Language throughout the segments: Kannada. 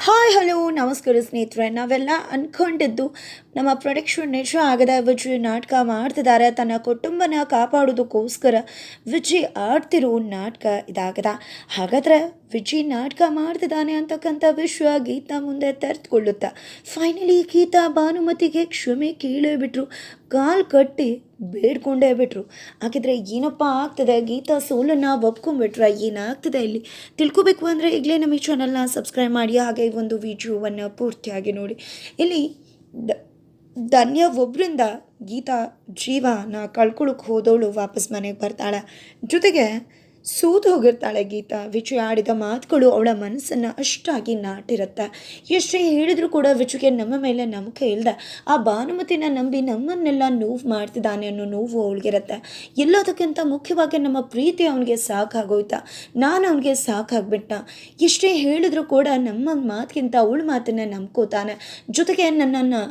ಹಾಯ್ ಹಲೋ ನಮಸ್ಕಾರ ಸ್ನೇಹಿತರೆ. ನಾವೆಲ್ಲ ಅಂದ್ಕೊಂಡಿದ್ದು ನಮ್ಮ ಪ್ರೊಡಕ್ಷನ್ ನಿಜ ಆಗದ ವಿಜಯ್ ನಾಟಕ ಮಾಡ್ತಿದ್ದಾರೆ. ತನ್ನ ಕುಟುಂಬನ ಕಾಪಾಡೋದಕ್ಕೋಸ್ಕರ ವಿಜಯ್ ಆಡ್ತಿರೋ ನಾಟಕ ಇದಾಗದ. ಹಾಗಾದ್ರೆ ವಿಜಯ್ ನಾಟಕ ಮಾಡ್ತಿದ್ದಾನೆ ಅಂತಕ್ಕಂಥ ವಿಷಯ ಗೀತಾ ಮುಂದೆ ತೆರೆದುಕೊಳ್ಳುತ್ತಾ ಫೈನಲಿ ಗೀತಾ ಭಾನುಮತಿಗೆ ಕ್ಷಮೆ ಕೇಳೇ ಬಿಟ್ರು, ಕಾಲು ಕಟ್ಟಿ ಬೇಡ್ಕೊಂಡೇ ಬಿಟ್ರು. ಹಾಗಿದ್ರೆ ಏನಪ್ಪ ಆಗ್ತದೆ, ಗೀತಾ ಸೋಲನ್ನು ಒಪ್ಕೊಂಡ್ಬಿಟ್ರೆ ಏನಾಗ್ತದೆ ಇಲ್ಲಿ ತಿಳ್ಕೊಬೇಕು ಅಂದರೆ ಈಗಲೇ ನಮ್ಮ ಈ ಚಾನಲ್ನ ಸಬ್ಸ್ಕ್ರೈಬ್ ಮಾಡಿ, ಹಾಗೆ ಈ ಒಂದು ವಿಡಿಯೋವನ್ನು ಪೂರ್ತಿಯಾಗಿ ನೋಡಿ. ಇಲ್ಲಿ ಧನ್ಯ ಒಬ್ಬರಿಂದ ಗೀತಾ ಜೀವನ ಕಳ್ಕೊಳಕ್ಕೆ ಹೋದವಳು ವಾಪಸ್ ಮನೆಗೆ ಬರ್ತಾಳೆ. ಜೊತೆಗೆ ಸೋತು ಹೋಗಿರ್ತಾಳೆ ಗೀತಾ. ವಿಜಯ್ ಆಡಿದ ಮಾತುಗಳು ಅವಳ ಮನಸ್ಸನ್ನು ಅಷ್ಟಾಗಿ ನಾಟಿರುತ್ತೆ. ಎಷ್ಟೇ ಹೇಳಿದರೂ ಕೂಡ ವಿಜಯ್ಗೆ ನಮ್ಮ ಮೇಲೆ ನಂಬಿಕೆ ಇಲ್ಲದೆ ಆ ಭಾನುಮತಿನ ನಂಬಿ ನಮ್ಮನ್ನೆಲ್ಲ ನೋವು ಮಾಡ್ತಿದ್ದಾನೆ ಅನ್ನೋ ನೋವು ಅವಳಿಗಿರುತ್ತೆ. ಎಲ್ಲದಕ್ಕಿಂತ ಮುಖ್ಯವಾಗಿ ನಮ್ಮ ಪ್ರೀತಿ ಅವನಿಗೆ ಸಾಕಾಗೋಯ್ತಾ, ನಾನು ಅವನಿಗೆ ಸಾಕಾಗ್ಬಿಟ್ಟ. ಎಷ್ಟೇ ಹೇಳಿದರೂ ಕೂಡ ನಮ್ಮ ಮಾತಿಗಿಂತ ಅವಳ ಮಾತನ್ನು ನಂಬ್ಕೋತಾನೆ. ಜೊತೆಗೆ ನನ್ನ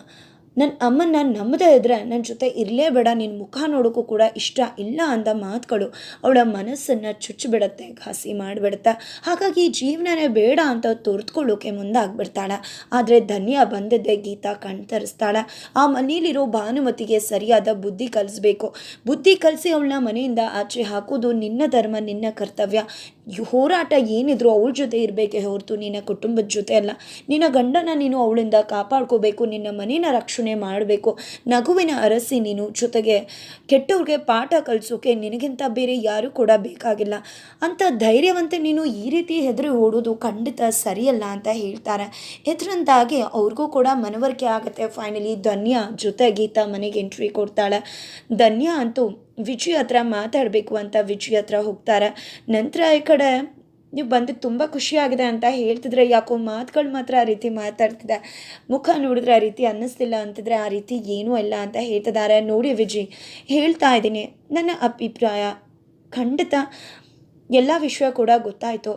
ಅಮ್ಮನ ನಂಬದೇ ಇದ್ದರೆ ನನ್ನ ಜೊತೆ ಇರಲೇ ಬೇಡ, ನಿನ್ನ ಮುಖ ನೋಡೋಕ್ಕೂ ಕೂಡ ಇಷ್ಟ ಇಲ್ಲ ಅಂದ ಮಾತುಗಳು ಅವಳ ಮನಸ್ಸನ್ನು ಚುಚ್ಚಿಬಿಡುತ್ತೆ, ಘಾಸಿ ಮಾಡಿಬಿಡುತ್ತೆ. ಹಾಗಾಗಿ ಜೀವನನೇ ಬೇಡ ಅಂತ ತೊರೆದುಕೊಳ್ಳೋಕೆ ಮುಂದಾಗ್ಬಿಡ್ತಾಳೆ. ಆದರೆ ಧನ್ಯ ಬಂದಿದ್ದೆ ಗೀತಾ ಕಣ್ತರಿಸ್ತಾಳೆ. ಆ ಮನೆಯಲ್ಲಿರೋ ಭಾನುಮತಿಗೆ ಸರಿಯಾದ ಬುದ್ಧಿ ಕಲಿಸ್ಬೇಕು. ಬುದ್ಧಿ ಕಲಿಸಿ ಅವಳನ್ನ ಮನೆಯಿಂದ ಆಚೆ ಹಾಕೋದು ನಿನ್ನ ಧರ್ಮ, ನಿನ್ನ ಕರ್ತವ್ಯ. ಹೋರಾಟ ಏನಿದ್ರು ಅವಳ ಜೊತೆ ಇರಬೇಕೆ ಹೊರತು ನಿನ್ನ ಕುಟುಂಬದ ಜೊತೆ ಅಲ್ಲ. ನಿನ್ನ ಗಂಡನ ನೀನು ಅವಳಿಂದ ಕಾಪಾಡ್ಕೋಬೇಕು, ನಿನ್ನ ಮನೇನ ರಕ್ಷಣೆ ಮಾಡಬೇಕು, ನಗುವಿನ ಅರಸಿ ನೀನು. ಜೊತೆಗೆ ಕೆಟ್ಟವ್ರಿಗೆ ಪಾಠ ಕಲಿಸೋಕೆ ನಿನಗಿಂತ ಬೇರೆ ಯಾರೂ ಕೂಡ ಬೇಕಾಗಿಲ್ಲ ಅಂತ ಧೈರ್ಯವಂತೆ ನೀನು ಈ ರೀತಿ ಹೆದರಿ ಓಡೋದು ಖಂಡಿತ ಸರಿಯಲ್ಲ ಅಂತ ಹೇಳ್ತಾರೆ. ಇದರಿಂದಾಗಿ ಅವ್ರಿಗೂ ಕೂಡ ಮನವರಿಕೆ ಆಗುತ್ತೆ. ಫೈನಲಿ ಧನ್ಯ ಜೊತೆ ಗೀತಾ ಮನೆಗೆ ಎಂಟ್ರಿ ಕೊಡ್ತಾಳೆ. ಧನ್ಯ ಅಂತೂ ವಿಜಯ್ ಹತ್ರ ಮಾತಾಡಬೇಕು ಅಂತ ವಿಜಯ್ ಹತ್ರ ಹೋಗ್ತಾರೆ. ನಂತರ ಈ ಕಡೆ ನೀವು ಬಂದು ತುಂಬ ಖುಷಿಯಾಗಿದೆ ಅಂತ ಹೇಳ್ತಿದ್ರೆ, ಯಾಕೋ ಮಾತುಗಳು ಮಾತ್ರ ಆ ರೀತಿ ಮಾತಾಡ್ತಿದ್ದೆ, ಮುಖ ನೋಡಿದ್ರೆ ಆ ರೀತಿ ಅನ್ನಿಸ್ತಿಲ್ಲ ಅಂತಿದ್ರೆ ಆ ರೀತಿ ಏನೂ ಇಲ್ಲ ಅಂತ ಹೇಳ್ತಿದ್ದಾರೆ. ನೋಡಿ ವಿಜಯ್, ಹೇಳ್ತಾ ಇದ್ದೀನಿ, ನನ್ನ ಅಭಿಪ್ರಾಯ ಖಂಡಿತ ಎಲ್ಲ ವಿಷಯ ಕೂಡ ಗೊತ್ತಾಯಿತು.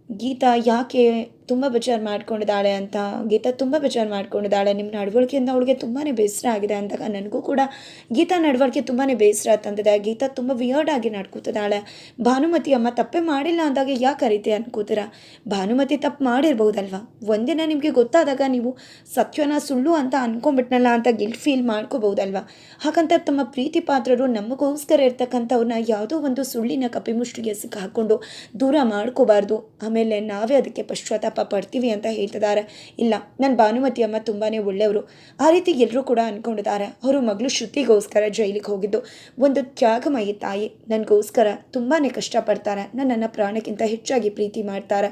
ಗೀತಾ ಯಾಕೆ ತುಂಬ ಬೇಜಾರು ಮಾಡ್ಕೊಂಡಿದ್ದಾಳೆ ಅಂತ, ಗೀತಾ ತುಂಬ ಬೇಜಾರು ಮಾಡ್ಕೊಂಡಿದ್ದಾಳೆ. ನಿಮ್ಮ ನಡವಳಿಕೆಯಿಂದ ಅವಳಿಗೆ ತುಂಬಾ ಬೇಸರ ಆಗಿದೆ ಅಂದಾಗ ನನಗೂ ಕೂಡ ಗೀತಾ ನಡವಳಿಕೆ ತುಂಬಾ ಬೇಸರ ತಂದಿದೆ. ಗೀತಾ ತುಂಬ ವಿಯರ್ಡ್ ಆಗಿ ನಡ್ಕೋತಿದ್ದಾಳೆ. ಭಾನುಮತಿ ಅಮ್ಮ ತಪ್ಪೇ ಮಾಡಿಲ್ಲ ಅಂದಾಗ ಯಾಕೆ ಆ ರೀತಿ ಅನ್ಕೋತೀರಾ? ಭಾನುಮತಿ ತಪ್ಪು ಮಾಡಿರ್ಬೋದಲ್ವ. ಒಂದಿನ ನಿಮಗೆ ಗೊತ್ತಾದಾಗ ನೀವು ಸತ್ಯನ ಸುಳ್ಳು ಅಂತ ಅನ್ಕೊಂಬಿಟ್ನಲ್ಲ ಅಂತ ಗಿಲ್ಟ್ ಫೀಲ್ ಮಾಡ್ಕೋಬಹುದಲ್ವ. ಹಾಗಂತ ತಮ್ಮ ಪ್ರೀತಿ ಪಾತ್ರರು ನಮಗೋಸ್ಕರ ಇರ್ತಕ್ಕಂಥವ್ರನ್ನ ಯಾವುದೋ ಒಂದು ಸುಳ್ಳಿನ ಕಪಿಮುಷ್ಟಿಗೆ ಸಿಕ್ಕಾಕೊಂಡು ದೂರ ಮಾಡ್ಕೋಬಾರ್ದು. ಆಮೇಲೆ ನಾವೇ ಅದಕ್ಕೆ ಪಶ್ಚಾತ್ತಾಪ ಪಡ್ತೀವಿ ಅಂತ ಹೇಳ್ತಿದ್ದಾರೆ. ಇಲ್ಲ, ನನ್ನ ಭಾನುಮತಿ ಅಮ್ಮ ತುಂಬಾ ಒಳ್ಳೆಯವರು, ಆ ರೀತಿ ಎಲ್ಲರೂ ಕೂಡ ಅಂದ್ಕೊಂಡಿದ್ದಾರೆ. ಅವರು ಮಗಳು ಶ್ರುತಿಗೋಸ್ಕರ ಜೈಲಿಗೆ ಹೋಗಿದ್ದು. ಒಂದು ತ್ಯಾಗಮಯಿ ತಾಯಿ, ನನಗೋಸ್ಕರ ತುಂಬಾ ಕಷ್ಟಪಡ್ತಾರೆ, ನನ್ನನ್ನು ಪ್ರಾಣಕ್ಕಿಂತ ಹೆಚ್ಚಾಗಿ ಪ್ರೀತಿ ಮಾಡ್ತಾರೆ.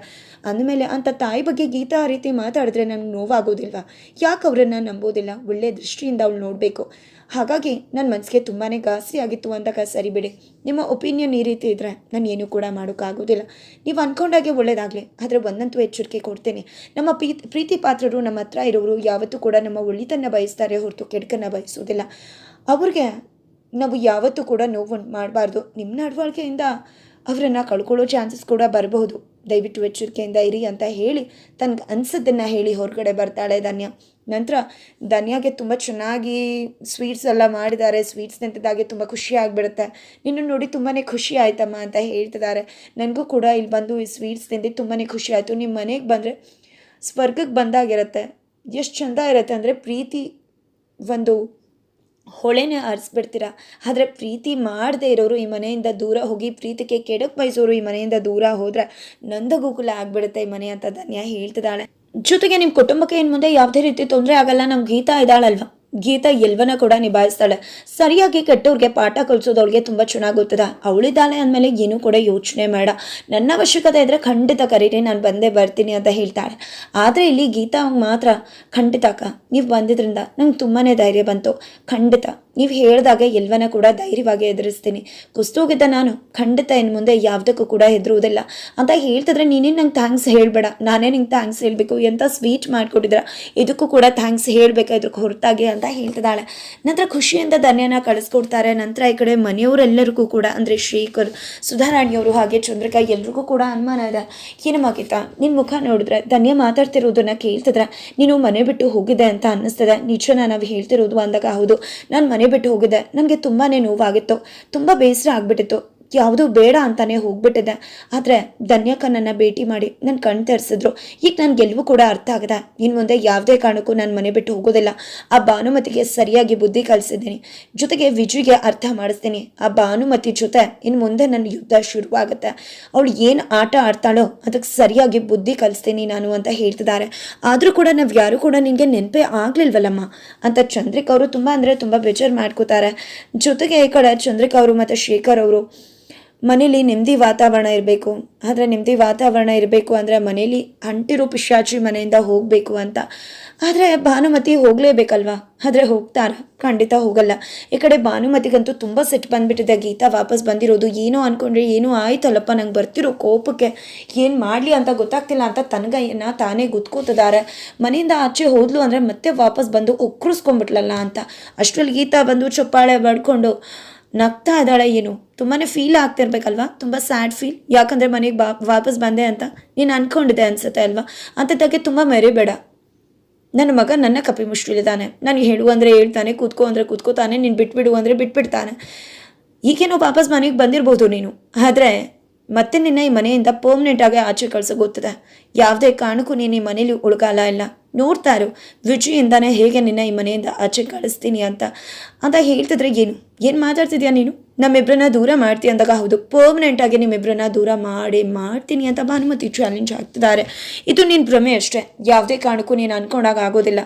ಅಂದಮೇಲೆ ಅಂಥ ತಾಯಿ ಬಗ್ಗೆ ಗೀತಾ ಆ ರೀತಿ ಮಾತಾಡಿದ್ರೆ ನನಗೆ ನೋವಾಗೋದಿಲ್ವಾ? ಯಾಕೆ ಅವರನ್ನು ನಂಬೋದಿಲ್ಲ? ಒಳ್ಳೆಯ ದೃಷ್ಟಿಯಿಂದ ಅವಳು ನೋಡಬೇಕು. ಹಾಗಾಗಿ ನನ್ನ ಮನಸ್ಸಿಗೆ ತುಂಬಾ ಘಾಸಿ ಆಗಿತ್ತು ಅಂದಾಗ ಸರಿ ಬಿಡಿ, ನಿಮ್ಮ ಒಪಿನಿಯನ್ ಈ ರೀತಿ ಇದ್ದರೆ ನಾನು ಏನೂ ಕೂಡ ಮಾಡೋಕ್ಕಾಗೋದಿಲ್ಲ. ನೀವು ಅಂದ್ಕೊಂಡಾಗೆ ಒಳ್ಳೇದಾಗಲಿ. ಆದರೆ ಒಂದಂತೂ ಎಚ್ಚರಿಕೆ ಕೊಡ್ತೀನಿ, ನಮ್ಮ ಪ್ರೀತಿ ಪಾತ್ರರು ನಮ್ಮ ಹತ್ರ ಇರೋರು ಯಾವತ್ತೂ ಕೂಡ ನಮ್ಮ ಒಳ್ಳೆತನ ಬಯಸ್ತಾರೆ ಹೊರತು ಕೆಡುಕನ್ನು ಬಯಸೋದಿಲ್ಲ. ಅವ್ರಿಗೆ ನಾವು ಯಾವತ್ತೂ ಕೂಡ ನೋವು ಮಾಡಬಾರ್ದು. ನಿಮ್ಮ ನಡವಳಿಕೆಯಿಂದ ಅವರನ್ನು ಕಳ್ಕೊಳ್ಳೋ ಚಾನ್ಸಸ್ ಕೂಡ ಬರಬಹುದು. ದಯವಿಟ್ಟು ಎಚ್ಚರಿಕೆಯಿಂದ ಇರಿ ಅಂತ ಹೇಳಿ ತನಗೆ ಅನಿಸೋದನ್ನು ಹೇಳಿ ಹೊರಗಡೆ ಬರ್ತಾಳೆ ಧನ್ಯ. ನಂತರ ಧನ್ಯಾಗೆ ತುಂಬ ಚೆನ್ನಾಗಿ ಸ್ವೀಟ್ಸ್ ಎಲ್ಲ ಮಾಡಿದ್ದಾರೆ. ಸ್ವೀಟ್ಸ್ ತಿಂತಿದ್ದಾಗೆ ತುಂಬ ಖುಷಿ ಆಗಿಬಿಡುತ್ತೆ. ನಿನ್ನ ನೋಡಿ ತುಂಬಾ ಖುಷಿ ಆಯ್ತಮ್ಮ ಅಂತ ಹೇಳ್ತಿದ್ದಾರೆ. ನನಗೂ ಕೂಡ ಇಲ್ಲಿ ಬಂದು ಈ ಸ್ವೀಟ್ಸ್ ತಿಂದು ತುಂಬಾ ಖುಷಿ ಆಯಿತು. ನಿಮ್ಮ ಮನೆಗೆ ಬಂದರೆ ಸ್ವರ್ಗಕ್ಕೆ ಬಂದಾಗಿರುತ್ತೆ. ಎಷ್ಟು ಚೆಂದ ಇರುತ್ತೆ ಅಂದರೆ ಪ್ರೀತಿ ಒಂದು ಹೊಳೆನೇ ಹರಿಸ್ಬಿಡ್ತೀರ. ಆದರೆ ಪ್ರೀತಿ ಮಾಡದೇ ಇರೋರು ಈ ಮನೆಯಿಂದ ದೂರ ಹೋಗಿ ಪ್ರೀತಿಗೆ ಕೆಡಕ್ಕೆ ಬಯಸೋರು ಈ ಮನೆಯಿಂದ ದೂರ ಹೋದರೆ ನಂದಗೋಕುಲ ಆಗಿಬಿಡುತ್ತೆ ಈ ಮನೆ ಅಂತ ಧನ್ಯ ಹೇಳ್ತಿದ್ದಾಳೆ. ಜೊತೆಗೆ ನಿಮ್ಮ ಕುಟುಂಬಕ್ಕೆ ಇನ್ನು ಮುಂದೆ ಯಾವುದೇ ರೀತಿ ತೊಂದರೆ ಆಗಲ್ಲ. ನಮ್ಮ ಗೀತಾ ಇದ್ದಾಳಲ್ವ, ಗೀತಾ ಎಲ್ಲವನ್ನ ಕೂಡ ನಿಭಾಯಿಸ್ತಾಳೆ. ಸರಿಯಾಗಿ ಕೆಟ್ಟವ್ರಿಗೆ ಪಾಠ ಕಲಿಸೋದು ಅವಳಿಗೆ ತುಂಬ ಚೆನ್ನಾಗಿ ಗೊತ್ತದ. ಅವಳಿದ್ದಾಳೆ ಅಂದಮೇಲೆ ಏನೂ ಕೂಡ ಯೋಚನೆ ಬೇಡ. ನನ್ನ ಅವಶ್ಯಕತೆ ಇದ್ದರೆ ಖಂಡಿತ ಕರೀರಿ, ನಾನು ಬಂದೇ ಬರ್ತೀನಿ ಅಂತ ಹೇಳ್ತಾಳೆ. ಆದರೆ ಇಲ್ಲಿ ಗೀತಾ ಮಾತ್ರ ಖಂಡಿತ ಅಕ್ಕ, ನೀವು ಬಂದಿದ್ರಿಂದ ನಂಗೆ ತುಂಬಾ ಧೈರ್ಯ ಬಂತು. ಖಂಡಿತ ನೀವು ಹೇಳಿದಾಗ ಎಲ್ಲವನ್ನ ಕೂಡ ಧೈರ್ಯವಾಗಿ ಎದುರಿಸ್ತೀನಿ. ಕುಸ್ತೋಗಿದ್ದ ನಾನು ಖಂಡಿತ ಇನ್ನು ಮುಂದೆ ಯಾವುದಕ್ಕೂ ಕೂಡ ಹೆದರುವುದಿಲ್ಲ ಅಂತ ಹೇಳ್ತಿದ್ರೆ ನೀನೇ ನಂಗೆ ಥ್ಯಾಂಕ್ಸ್ ಹೇಳಬೇಡ, ನಾನೇ ನಿಂಗೆ ಥ್ಯಾಂಕ್ಸ್ ಹೇಳಬೇಕು. ಎಂಥ ಸ್ವೀಟ್ ಮಾಡಿಕೊಟ್ಟಿದ್ರ, ಇದಕ್ಕೂ ಕೂಡ ಥ್ಯಾಂಕ್ಸ್ ಹೇಳಬೇಕಾ ಇದಕ್ಕೆ ಹೊರತಾಗಿ ಅಂತ ಹೇಳ್ತಿದ್ದಾಳೆ. ನಂತರ ಖುಷಿಯಿಂದ ಧನ್ಯನ ಕಳಿಸ್ಕೊಡ್ತಾರೆ. ನಂತರ ಈ ಕಡೆ ಮನೆಯವರೆಲ್ಲರಿಗೂ ಕೂಡ ಅಂದರೆ ಶ್ರೀಕರ್, ಸುಧಾರಾಣಿಯವರು ಹಾಗೆ ಚಂದ್ರಿಕಾ ಎಲ್ರಿಗೂ ಕೂಡ ಅನುಮಾನ ಇದೆ. ಏನಮ್ಮಾಗಿತ್ತ ನಿನ್ನ ಮುಖ ನೋಡಿದ್ರೆ ಧನ್ಯ ಮಾತಾಡ್ತಿರೋದನ್ನ ಕೇಳ್ತಿದ್ರೆ ನೀನು ಮನೆ ಬಿಟ್ಟು ಹೋಗಿದೆ ಅಂತ ಅನ್ನಿಸ್ತದೆ. ನಿಜನ ನಾವು ಹೇಳ್ತಿರೋದು ಅಂದಾಗ ಹೌದು, ನಾನು ಮನೆ ಬಿಟ್ಟು ಹೋಗಿದ್ದೆ, ನನಗೆ ತುಂಬಾ ನೋವಾಗಿತ್ತು, ತುಂಬ ಬೇಸರ ಆಗಿಬಿಟ್ಟಿತ್ತು. ಯಾವುದೂ ಬೇಡ ಅಂತಾನೆ ಹೋಗ್ಬಿಟ್ಟಿದೆ. ಆದರೆ ಧನ್ಯಕ್ಕ ನನ್ನ ಭೇಟಿ ಮಾಡಿ ನನ್ನ ಕಣ್ ತೆರೆಸಿದ್ರು. ಈಗ ನನಗೆಲ್ಲವೂ ಕೂಡ ಅರ್ಥ ಆಗದ. ಇನ್ನು ಮುಂದೆ ಯಾವುದೇ ಕಾರಣಕ್ಕೂ ನಾನು ಮನೆ ಬಿಟ್ಟು ಹೋಗೋದಿಲ್ಲ. ಆ ಭಾನುಮತಿಗೆ ಸರಿಯಾಗಿ ಬುದ್ಧಿ ಕಲಿಸಿದ್ದೀನಿ, ಜೊತೆಗೆ ವಿಜಯ್ಗೆ ಅರ್ಥ ಮಾಡಿಸ್ತೀನಿ. ಆ ಭಾನುಮತಿ ಜೊತೆ ಇನ್ನು ಮುಂದೆ ನನ್ನ ಯುದ್ಧ ಶುರುವಾಗುತ್ತೆ. ಅವಳು ಏನು ಆಟ ಆಡ್ತಾಳೋ ಅದಕ್ಕೆ ಸರಿಯಾಗಿ ಬುದ್ಧಿ ಕಲಿಸ್ತೀನಿ ನಾನು ಅಂತ ಹೇಳ್ತಿದ್ದಾರೆ. ಆದರೂ ಕೂಡ ನಾವು ಯಾರು ಕೂಡ ನಿನಗೆ ನೆನಪೇ ಆಗ್ಲಿಲ್ವಲ್ಲಮ್ಮ ಅಂತ ಚಂದ್ರಿಕಾ ಅವರು ತುಂಬ ಅಂದರೆ ತುಂಬ ಬೇಜಾರು ಮಾಡ್ಕೋತಾರೆ. ಜೊತೆಗೆ ಈ ಕಡೆ ಚಂದ್ರಿಕಾ ಅವರು ಮತ್ತು ಶೇಖರ್ ಅವರು ಮನೇಲಿ ನೆಮ್ಮದಿ ವಾತಾವರಣ ಇರಬೇಕು. ಆದರೆ ನೆಮ್ಮದಿ ವಾತಾವರಣ ಇರಬೇಕು ಅಂದರೆ ಮನೇಲಿ ಅಂಟಿರೋ ಪಿಶಾಚಿ ಮನೆಯಿಂದ ಹೋಗಬೇಕು ಅಂತ. ಆದರೆ ಭಾನುಮತಿ ಹೋಗಲೇಬೇಕಲ್ವಾ? ಆದರೆ ಹೋಗ್ತಾರ? ಖಂಡಿತ ಹೋಗಲ್ಲ. ಈ ಕಡೆ ಭಾನುಮತಿಗಂತೂ ತುಂಬ ಸಿಟ್ಟು ಬಂದುಬಿಟ್ಟಿದೆ. ಗೀತಾ ವಾಪಸ್ ಬಂದಿರೋದು ಏನೋ ಅಂದ್ಕೊಂಡ್ರೆ ಏನೋ ಆಯ್ತಲ್ಲಪ್ಪ, ನಂಗೆ ಬರ್ತಿರೋ ಕೋಪಕ್ಕೆ ಏನು ಮಾಡಲಿ ಅಂತ ಗೊತ್ತಾಗ್ತಿಲ್ಲ ಅಂತ ತನಗೈಯನ್ನು ತಾನೇ ಗುದ್ಕೋತಿದ್ದಾರೆ. ಮನೆಯಿಂದ ಆಚೆ ಹೋದ್ಲು ಅಂದರೆ ಮತ್ತೆ ವಾಪಸ್ ಬಂದು ಒಕ್ಕರಿಸ್ಕೊಂಡ್ಬಿಟ್ಲಲ್ಲ ಅಂತ. ಅಷ್ಟರಲ್ಲಿ ಗೀತಾ ಬಂದು ಚಪ್ಪಾಳೆ ಬಡ್ಕೊಂಡು ನಗ್ತಾ ಇದ್ದಾಳೆ. ಏನು ತುಂಬಾ ಫೀಲ್ ಆಗ್ತಿರ್ಬೇಕಲ್ವಾ? ತುಂಬ ಸ್ಯಾಡ್ ಫೀಲ್. ಯಾಕಂದರೆ ಮನೆಗೆ ವಾಪಸ್ ಬಂದೆ ಅಂತ ನೀನು ಅಂದ್ಕೊಂಡಿದ್ದೆ ಅನ್ಸುತ್ತೆ ಅಲ್ವಾ? ಅಂಥದ್ದಕ್ಕೆ ತುಂಬ ಮೆರಿಬೇಡ. ನನ್ನ ಮಗ ನನ್ನ ಕಪಿ ಮುಷ್ಟಿಲಿದ್ದಾನೆ. ನಾನು ಹೇಳು ಅಂದರೆ ಹೇಳ್ತಾನೆ, ಕೂತ್ಕೋ ಅಂದರೆ ಕೂತ್ಕೋತಾನೆ, ನೀನು ಬಿಟ್ಬಿಡು ಅಂದರೆ ಬಿಟ್ಬಿಡ್ತಾನೆ. ಈಗೇನೋ ವಾಪಸ್ ಮನೆಗೆ ಬಂದಿರ್ಬೋದು ನೀನು, ಆದರೆ ಮತ್ತೆ ನಿನ್ನ ಈ ಮನೆಯಿಂದ ಪರ್ಮನೆಂಟಾಗಿ ಆಚೆ ಕಳ್ಸೋ ಗೊತ್ತಿದೆ. ಯಾವುದೇ ಕಾರಣಕ್ಕೂ ನೀನು ಈ ಮನೇಲಿ ಉಳ್ಕಾಲ ಇಲ್ಲ. ನೋಡ್ತಾ ಇರು ವಿಜಯಿಂದಾನೇ ಹೇಗೆ ನಿನ್ನ ಈ ಮನೆಯಿಂದ ಆಚೆ ಕಳಿಸ್ತೀನಿ ಅಂತ ಹೇಳ್ತಿದ್ರೆ ಏನು ಮಾತಾಡ್ತಿದ್ಯಾ ನೀನು? ನಮ್ಮಿಬ್ಬರನ್ನ ದೂರ ಮಾಡ್ತೀಯ ಅಂದಾಗ ಹೌದು, ಪರ್ಮನೆಂಟಾಗಿ ನಿಮ್ಮಿಬ್ಬರನ್ನ ದೂರ ಮಾಡ್ತೀನಿ ಅಂತ ಭಾನುಮತಿ ಚಾಲೆಂಜ್ ಆಗ್ತಿದ್ದಾರೆ. ಇದು ನಿನ್ನ ಭ್ರಮೆ ಅಷ್ಟೇ. ಯಾವುದೇ ಕಾರಣಕ್ಕೂ ನೀನು ಅಂದ್ಕೊಂಡಾಗ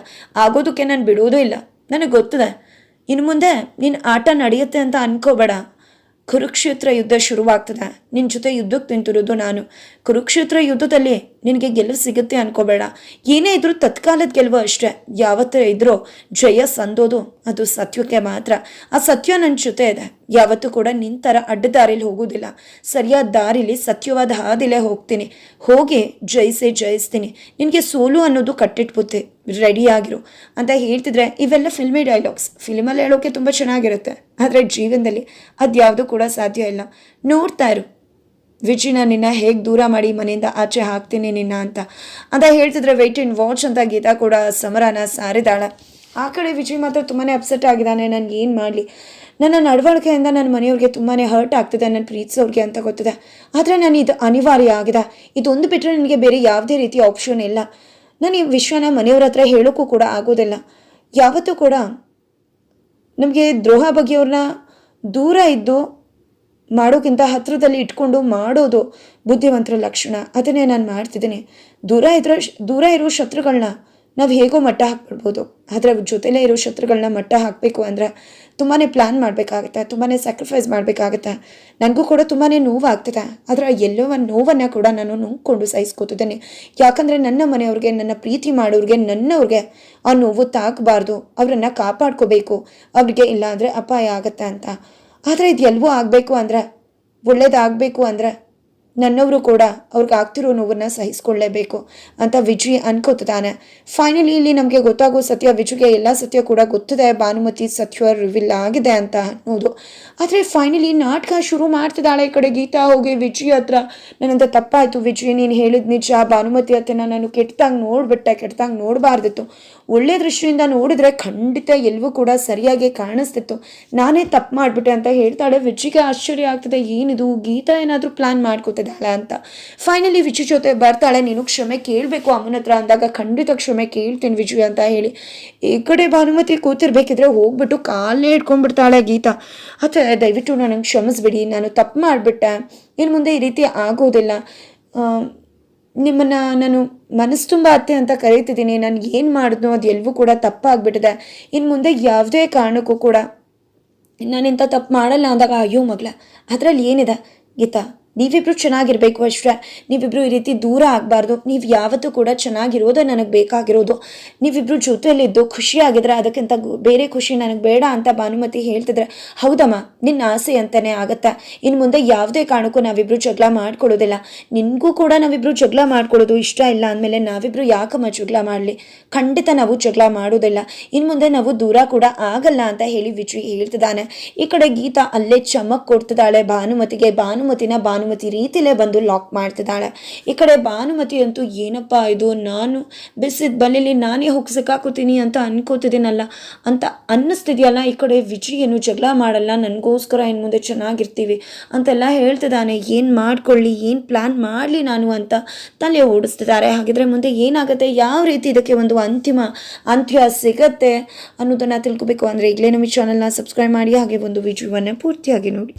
ಆಗೋದಕ್ಕೆ ನಾನು ಬಿಡೋದೂ ಇಲ್ಲ. ನನಗೆ ಗೊತ್ತಿದೆ ಇನ್ನು ಮುಂದೆ ನಿನ್ನ ಆಟ ನಡೆಯುತ್ತೆ ಅಂತ ಅನ್ಕೋಬೇಡ. ಕುರುಕ್ಷೇತ್ರ ಯುದ್ಧ ಶುರುವಾಗ್ತದೆ. ನಿನ್ನ ಜೊತೆ ಯುದ್ಧಕ್ಕೆ ನಿಂತಿರೋದು ನಾನು. ಕುರುಕ್ಷೇತ್ರ ಯುದ್ಧದಲ್ಲಿ ನಿನಗೆ ಗೆಲುವು ಸಿಗುತ್ತೆ ಅನ್ಕೋಬೇಡ. ಏನೇ ಇದ್ರೂ ತತ್ಕಾಲದ ಗೆಲುವು ಅಷ್ಟೇ. ಯಾವತ್ತೇ ಇದ್ರೂ ಜಯ ಸಂದೋದು ಅದು ಸತ್ಯಕ್ಕೆ ಮಾತ್ರ. ಆ ಸತ್ಯ ನನ್ನ ಜೊತೆ ಇದೆ. ಯಾವತ್ತೂ ಕೂಡ ನಿನ್ನ ಥರ ಅಡ್ಡ ದಾರಿಲಿ ಹೋಗೋದಿಲ್ಲ. ಸರಿಯಾದ ದಾರಿಲಿ ಸತ್ಯವಾದ ಹಾದಿಲೇ ಹೋಗ್ತೀನಿ. ಹೋಗಿ ಜಯಿಸ್ತೀನಿ. ನಿನಗೆ ಸೋಲು ಅನ್ನೋದು ಕಟ್ಟಿಟ್ಬುತ್ತೆ, ರೆಡಿಯಾಗಿರು ಅಂತ ಹೇಳ್ತಿದ್ರೆ ಇವೆಲ್ಲ ಫಿಲ್ಮಿ ಡೈಲಾಗ್ಸ್. ಫಿಲ್ಮಲ್ಲಿ ಹೇಳೋಕೆ ತುಂಬ ಚೆನ್ನಾಗಿರುತ್ತೆ, ಆದರೆ ಜೀವನದಲ್ಲಿ ಅದ್ಯಾವುದೂ ಕೂಡ ಸಾಧ್ಯ ಇಲ್ಲ. ನೋಡ್ತಾ ಇರು ವಿಜಿನ ನಿನ್ನ ಹೇಗೆ ದೂರ ಮಾಡಿ ಮನೆಯಿಂದ ಆಚೆ ಹಾಕ್ತೀನಿ ನಿನ್ನ ಅಂತ ಹೇಳ್ತಿದ್ರೆ ವೆಯ್ಟ್ ಆ್ಯಂಡ್ ವಾಚ್ ಅಂತ ಗೀತಾ ಕೂಡ ಸಮರನ ಸಾರಿದಾಳೆ. ಆ ಕಡೆ ವಿಜಯ್ ಮಾತ್ರ ತುಂಬಾ ಅಪ್ಸೆಟ್ ಆಗಿದ್ದಾನೆ. ನನಗೆ ಏನು ಮಾಡಲಿ, ನನ್ನ ನಡವಳಿಕೆಯಿಂದ ನನ್ನ ಮನೆಯವ್ರಿಗೆ ತುಂಬಾ ಹರ್ಟ್ ಆಗ್ತಿದೆ, ನನ್ನ ಪ್ರೀತಿಸೋರಿಗೆ ಅಂತ ಗೊತ್ತಿದೆ. ಆದರೆ ನಾನು ಇದು ಅನಿವಾರ್ಯ ಆಗಿದೆ. ಇದೊಂದು ಬಿಟ್ಟರೆ ನನಗೆ ಬೇರೆ ಯಾವುದೇ ರೀತಿಯ ಆಪ್ಷನ್ ಇಲ್ಲ. ನಾನು ಈ ವಿಷಯನ ಮನೆಯವ್ರ ಹತ್ರ ಹೇಳೋಕ್ಕೂ ಕೂಡ ಆಗೋದಿಲ್ಲ. ಯಾವತ್ತೂ ಕೂಡ ನಮಗೆ ದ್ರೋಹ ಬಗೆಯವ್ರನ್ನ ದೂರ ಇದ್ದು ಮಾಡೋಕ್ಕಿಂತ ಹತ್ತಿರದಲ್ಲಿ ಇಟ್ಕೊಂಡು ಮಾಡೋದು ಬುದ್ಧಿವಂತರ ಲಕ್ಷಣ. ಅದನ್ನೇ ನಾನು ಮಾಡ್ತಿದ್ದೀನಿ. ದೂರ ಇರೋ ಶತ್ರುಗಳನ್ನ ನಾವು ಹೇಗೋ ಮಟ್ಟ ಹಾಕ್ಬಿಡ್ಬೋದು. ಆದರೆ ಜೊತೆಲೇ ಇರೋ ಶತ್ರುಗಳನ್ನ ಮಟ್ಟ ಹಾಕಬೇಕು ಅಂದರೆ ತುಂಬಾ ಪ್ಲ್ಯಾನ್ ಮಾಡಬೇಕಾಗತ್ತೆ, ತುಂಬಾ ಸ್ಯಾಕ್ರಿಫೈಸ್ ಮಾಡಬೇಕಾಗತ್ತೆ. ನನಗೂ ಕೂಡ ತುಂಬಾ ನೋವಾಗ್ತದೆ. ಆದರೆ ಎಲ್ಲೋ ಒಂದು ನೋವನ್ನು ಕೂಡ ನಾನು ನೋಡ್ಕೊಂಡು ಸಹಿಸ್ಕೋತಿದ್ದೇನೆ. ಯಾಕಂದರೆ ನನ್ನ ಮನೆಯವ್ರಿಗೆ, ನನ್ನ ಪ್ರೀತಿ ಮಾಡೋರಿಗೆ, ನನ್ನವ್ರಿಗೆ ಆ ನೋವು ತಾಕಬಾರ್ದು. ಅವರನ್ನು ಕಾಪಾಡ್ಕೋಬೇಕು. ಅವ್ರಿಗೆ ಇಲ್ಲ ಅಂದರೆ ಅಪಾಯ ಆಗತ್ತೆ ಅಂತ. ಆದರೆ ಇದು ಎಲ್ಲವೂ ಆಗಬೇಕು ಅಂದರೆ, ಒಳ್ಳೇದಾಗಬೇಕು ಅಂದರೆ ನನ್ನವರು ಕೂಡ ಅವ್ರಿಗೆ ಆಗ್ತಿರೋ ನೋವನ್ನು ಸಹಿಸ್ಕೊಳ್ಳೇಬೇಕು ಅಂತ ವಿಜಯ್ ಅನ್ಕೋತಿದ್ದಾನೆ. ಫೈನಲಿ ಇಲ್ಲಿ ನಮಗೆ ಗೊತ್ತಾಗೋ ಸತ್ಯ, ವಿಜಯ್ಗೆ ಎಲ್ಲ ಸತ್ಯ ಕೂಡ ಗೊತ್ತಿದೆ. ಭಾನುಮತಿ ಸತ್ಯ ರಿವೀಲ್ ಆಗಿದೆ ಅಂತ ಅನ್ನೋದು. ಆದರೆ ಫೈನಲಿ ನಾಟಕ ಶುರು ಮಾಡ್ತಿದ್ದಾಳೆ. ಈ ಕಡೆ ಗೀತಾ ಹೋಗಿ ವಿಜಯ್ ಹತ್ರ ನನ್ನಂತ ತಪ್ಪಾಯಿತು ವಿಜಯ್, ನೀನು ಹೇಳಿದ ನಿಜ. ಭಾನುಮತಿ ಹತ್ರನ ನಾನು ಕೆಟ್ಟದಾಗ ನೋಡಬಾರ್ದಿತ್ತು. ಒಳ್ಳೆ ದೃಷ್ಟಿಯಿಂದ ನೋಡಿದ್ರೆ ಖಂಡಿತ ಎಲ್ಲವೂ ಕೂಡ ಸರಿಯಾಗಿ ಕಾಣಿಸ್ತಿತ್ತು. ನಾನೇ ತಪ್ಪು ಮಾಡಿಬಿಟ್ಟೆ ಅಂತ ಹೇಳ್ತಾಳೆ. ವಿಜಯ್ಗೆ ಆಶ್ಚರ್ಯ ಆಗ್ತದೆ, ಏನಿದು ಗೀತಾ ಏನಾದರೂ ಪ್ಲ್ಯಾನ್ ಮಾಡ್ಕೋತಿದ್ದಾಳೆ ಅಂತ. ಫೈನಲಿ ವಿಜಯ್ ಜೊತೆ ಬರ್ತಾಳೆ. ನೀನು ಕ್ಷಮೆ ಕೇಳಬೇಕು ಅಮ್ಮನ ಹತ್ರ ಅಂದಾಗ ಖಂಡಿತ ಕ್ಷಮೆ ಕೇಳ್ತೀನಿ ವಿಜಯ್ ಅಂತ ಹೇಳಿ ಈ ಕಡೆ ಭಾನುಮತಿ ಕೂತಿರ್ಬೇಕಿದ್ರೆ ಹೋಗ್ಬಿಟ್ಟು ಕಾಲೇ ಇಟ್ಕೊಂಡ್ಬಿಡ್ತಾಳೆ ಗೀತಾ. ಅಥವಾ ದಯವಿಟ್ಟು ನನಗೆ ಕ್ಷಮಿಸ್ಬಿಡಿ, ನಾನು ತಪ್ಪು ಮಾಡಿಬಿಟ್ಟೆ, ಇನ್ನು ಮುಂದೆ ಈ ರೀತಿ ಆಗೋದಿಲ್ಲ. ನಿಮ್ಮನ್ನು ನಾನು ಮನಸ್ಸು ತುಂಬ ಅತ್ತೆ ಅಂತ ಕರೀತಿದ್ದೀನಿ. ನಾನು ಏನು ಮಾಡಿದ್ನೋ ಅದು ಎಲ್ಲವೂ ಕೂಡ ತಪ್ಪಾಗ್ಬಿಟ್ಟಿದೆ. ಇನ್ನು ಮುಂದೆ ಯಾವುದೇ ಕಾರಣಕ್ಕೂ ಕೂಡ ನಾನಿಂಥ ತಪ್ಪು ಮಾಡಲ್ಲ ಅಂದಾಗ ಅಯ್ಯೋ ಮಗಳ, ಅದರಲ್ಲಿ ಏನಿದೆ ಗೀತಾ, ನೀವಿಬ್ಬರು ಚೆನ್ನಾಗಿರಬೇಕು ಅಷ್ಟೇ. ನೀವಿಬ್ಬರು ಈ ರೀತಿ ದೂರ ಆಗಬಾರ್ದು. ನೀವು ಯಾವತ್ತೂ ಕೂಡ ಚೆನ್ನಾಗಿರೋದೇ ನನಗೆ ಬೇಕಾಗಿರೋದು. ನೀವಿಬ್ಬರು ಜೊತೆಯಲ್ಲಿದ್ದು ಖುಷಿಯಾಗಿದ್ರೆ ಅದಕ್ಕಿಂತ ಬೇರೆ ಖುಷಿ ನನಗೆ ಬೇಡ ಅಂತ ಭಾನುಮತಿ ಹೇಳ್ತಿದ್ರೆ, ಹೌದಮ್ಮ ನಿನ್ನ ಆಸೆ ಅಂತಲೇ ಆಗುತ್ತೆ. ಇನ್ನು ಮುಂದೆ ಯಾವುದೇ ಕಾರಣಕ್ಕೂ ನಾವಿಬ್ಬರು ಜಗಳ ಮಾಡ್ಕೊಳ್ಳೋದಿಲ್ಲ. ನಿನಗೂ ಕೂಡ ನಾವಿಬ್ಬರು ಜಗಳ ಮಾಡ್ಕೊಳ್ಳೋದು ಇಷ್ಟ ಇಲ್ಲ ಅಂದಮೇಲೆ ನಾವಿಬ್ಬರು ಯಾಕಮ್ಮ ಜಗಳ ಮಾಡಲಿ? ಖಂಡಿತ ನಾವು ಜಗಳ ಮಾಡೋದಿಲ್ಲ. ಇನ್ನು ಮುಂದೆ ನಾವು ದೂರ ಕೂಡ ಆಗಲ್ಲ ಅಂತ ಹೇಳಿ ವಿಜಯ್ ಹೇಳ್ತಿದ್ದಾನೆ. ಈ ಕಡೆ ಗೀತಾ ಅಲ್ಲೇ ಚಮಕ್ ಕೊಡ್ತಿದ್ದಾಳೆ ಭಾನುಮತಿಗೆ. ಭಾನುಮತಿನ ಭಾನುಮತಿ ರೀತಿಲೇ ಬಂದು ಲಾಕ್ ಮಾಡ್ತಿದ್ದಾಳೆ. ಈ ಕಡೆ ಭಾನುಮತಿ ಅಂತೂ ಏನಪ್ಪ ಇದು, ನಾನು ಬಿಸಿದ ಬಲೆಯಲ್ಲಿ ನಾನೇ ಹೋಗಿ ಸಿಕ್ಕಾಕೋತೀನಿ ಅಂತ ಅನ್ಕೋತಿದ್ದೀನಲ್ಲ ಅಂತ ಅನ್ನಿಸ್ತಿದೆಯಲ್ಲ. ಈ ಕಡೆ ವಿಜಯ್ ಏನು ಜಗಳ ಮಾಡಲ್ಲ, ನನಗೋಸ್ಕರ ಇನ್ನು ಮುಂದೆ ಚೆನ್ನಾಗಿರ್ತೀವಿ ಅಂತೆಲ್ಲ ಹೇಳ್ತಿದ್ದಾನೆ. ಏನು ಮಾಡ್ಕೊಳ್ಳಿ, ಏನು ಪ್ಲ್ಯಾನ್ ಮಾಡಲಿ ನಾನು ಅಂತ ತಲೆ ಓಡಿಸ್ತಿದ್ದಾರೆ. ಹಾಗಿದ್ರೆ ಮುಂದೆ ಏನಾಗುತ್ತೆ, ಯಾವ ರೀತಿ ಇದಕ್ಕೆ ಒಂದು ಅಂತ್ಯ ಸಿಗತ್ತೆ ಅನ್ನೋದನ್ನು ತಿಳ್ಕೊಬೇಕು ಅಂದರೆ ಈಗಲೇ ನಮ್ಮ ಚಾನಲ್ನ ಸಬ್ಸ್ಕ್ರೈಬ್ ಮಾಡಿ, ಹಾಗೆ ಒಂದು ವಿಡಿಯೋವನ್ನು ಪೂರ್ತಿಯಾಗಿ ನೋಡಿ.